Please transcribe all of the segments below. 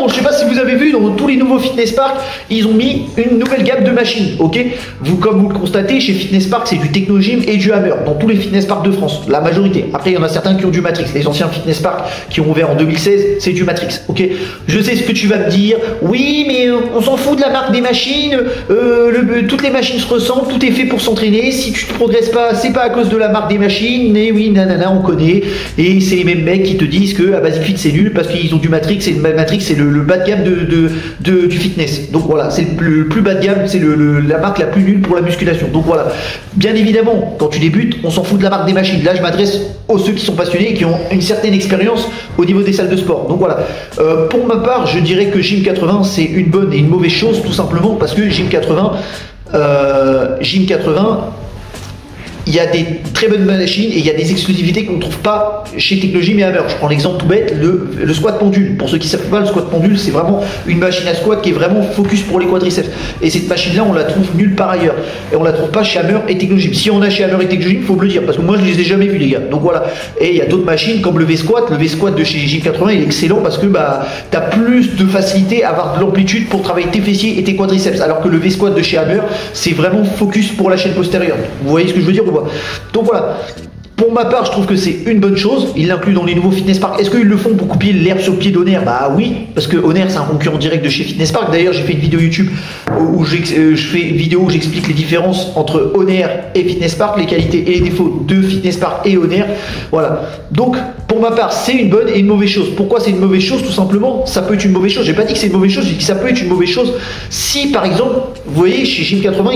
je sais pas si vous avez vu, dans tous les nouveaux Fitness Park, ils ont mis une nouvelle gamme de machines, ok. Comme vous le constatez, chez Fitness Park, c'est du Technogym et du Hammer, dans tous les Fitness Park de France, la majorité. Après, il y en a certains qui ont du Matrix. Les anciens Fitness Park qui ont ouvert en 2016, c'est du Matrix, ok. Je sais ce que tu vas me dire, oui, mais on s'en fout de la marque des machines, toutes les machines se ressemblent, tout est fait pour s'entraîner, si tu ne progresses pas, c'est pas à cause de la marque des machines, et oui, nanana, on connaît, et c'est les mêmes mecs qui te disent que Basic Fit c'est nul parce qu'ils ont du Matrix, et le Matrix c'est le bas de gamme du fitness. Donc voilà, c'est le plus bas de gamme, c'est la marque la plus nulle pour la musculation. Donc voilà, bien évidemment, quand tu débutes, on s'en fout de la marque des machines. Là, je m'adresse aux ceux qui sont passionnés et qui ont une certaine expérience au niveau des salles de sport. Donc voilà, pour ma part, je dirais que Gym 80 c'est une bonne et une mauvaise chose, tout simplement parce que Gym 80, il y a des très bonnes machines et il y a des exclusivités qu'on ne trouve pas chez Technogym et Hammer. Je prends l'exemple tout bête, le squat pendule. Pour ceux qui ne savent pas, le squat pendule, c'est vraiment une machine à squat qui est vraiment focus pour les quadriceps. Et cette machine-là, on la trouve nulle part ailleurs. Et on la trouve pas chez Hammer et Technogym. Si on a chez Hammer et Technogym, il faut me le dire, parce que moi, je les ai jamais vus, les gars. Donc voilà. Et il y a d'autres machines comme le V-Squat. Le V-Squat de chez Gym 80, il est excellent parce que tu as plus de facilité à avoir de l'amplitude pour travailler tes fessiers et tes quadriceps. Alors que le V-Squat de chez Hammer, c'est vraiment focus pour la chaîne postérieure. Vous voyez ce que je veux dire ou pas? Donc voilà, pour ma part, je trouve que c'est une bonne chose. Ils l'incluent dans les nouveaux Fitness Park. Est-ce qu'ils le font pour couper l'herbe sur le pied d'Honor? Bah oui, parce que Honor c'est un concurrent direct de chez Fitness Park. D'ailleurs, j'ai fait une vidéo YouTube où j'explique les différences entre Honor et Fitness Park, les qualités et les défauts de Fitness Park et Honor. Voilà. Donc, pour ma part, c'est une bonne et une mauvaise chose. Pourquoi c'est une mauvaise chose? Tout simplement, ça peut être une mauvaise chose. J'ai pas dit que c'est une mauvaise chose, j'ai dit que ça peut être une mauvaise chose si, par exemple, vous voyez, chez Gym 80,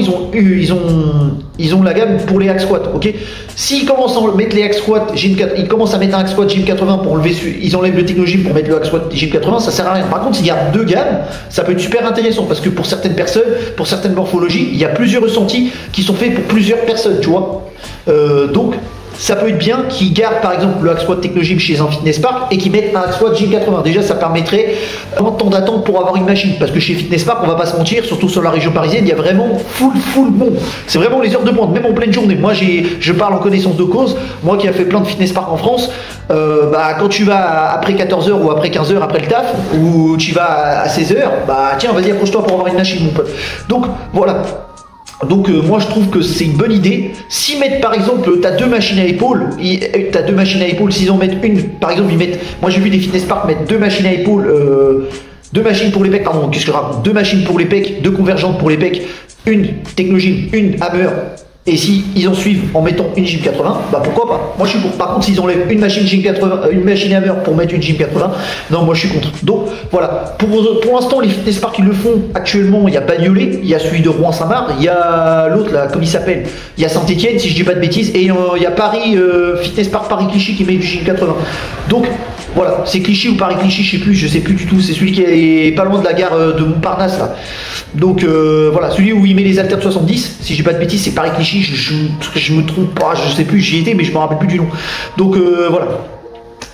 ils ont la gamme pour les hack squats, ok. S'ils commencent à mettre les hack squats, ils commencent à mettre un hack squat Gym 80 pour enlever, ils enlèvent le Technogym pour mettre le hack squat Gym 80, ça sert à rien. Par contre, s'il y a deux gammes, ça peut être super intéressant parce que pour certaines personnes, pour certaines morphologies, il y a plusieurs ressentis qui sont faits pour plusieurs personnes, tu vois. Donc, ça peut être bien qu'ils gardent par exemple le hack squat Technogym chez un Fitness Park et qu'ils mettent un hack squat Gym 80. Déjà, ça permettrait un temps d'attente pour avoir une machine. Parce que chez Fitness Park, on va pas se mentir, surtout sur la région parisienne, il y a vraiment full bon. C'est vraiment les heures de pointe, même en pleine journée. Moi, je parle en connaissance de cause. Moi qui a fait plein de Fitness Park en France, quand tu vas après 14h ou après 15h après le taf, ou tu vas à 16h, tiens, vas-y, accroche-toi pour avoir une machine, mon pote. Donc, voilà. Donc moi je trouve que c'est une bonne idée. Si mettent par exemple, tu as deux machines à épaules, s'ils en mettent une, par exemple, moi j'ai vu des Fitness Park mettre deux machines à épaules, deux machines pour les pecs, pardon, qu'est-ce que je raconte, deux machines pour les pecs, deux convergentes pour les pecs, une Technogym, une Hammer. Et si ils en suivent en mettant une Gym 80, pourquoi pas. Moi je suis pour. Par contre, s'ils enlèvent une machine Gym 80, une machine Hammer pour mettre une Gym 80, non, moi je suis contre. Donc voilà, pour l'instant les Fitness Park qui le font actuellement, il y a Bagnolet, il y a celui de Rouen-Saint-Marc, il y a l'autre là, comme il s'appelle, il y a Saint-Etienne si je dis pas de bêtises, et il y a Paris, Fitness Park Paris-Clichy qui met du Gym 80. Donc voilà, c'est Clichy ou Paris-Clichy, je sais plus du tout, c'est celui qui est pas loin de la gare de Montparnasse là. Donc voilà, celui où il met les haltères de 70, si j'ai pas de bêtises, c'est Paris-Clichy, je me trompe pas, je sais plus, j'y étais mais je me rappelle plus du nom. Donc voilà,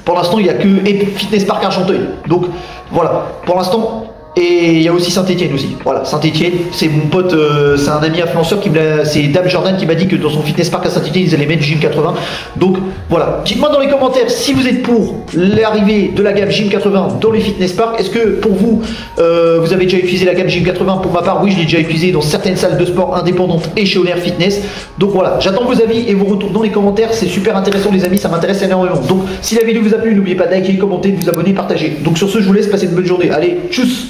pour l'instant il y a que Fitness Park Argenteuil. Donc voilà, pour l'instant. Et il y a aussi Saint-Etienne aussi. Voilà, Saint-Etienne, c'est mon pote, c'est un ami influenceur c'est Dame Jordan qui m'a dit que dans son Fitness Park à Saint-Etienne, ils allaient mettre Gym 80. Donc voilà, dites-moi dans les commentaires si vous êtes pour l'arrivée de la gamme Gym 80 dans les Fitness Park. Est-ce que pour vous, vous avez déjà utilisé la gamme Gym 80? Pour ma part, oui, je l'ai déjà utilisé dans certaines salles de sport indépendantes et chez Honor Fitness. Donc voilà, j'attends vos avis et vos retours dans les commentaires. C'est super intéressant les amis, ça m'intéresse énormément. Donc si la vidéo vous a plu, n'oubliez pas de liker, commenter, de vous abonner, partager. Donc sur ce, je vous laisse passer une bonne journée. Allez, tchuss!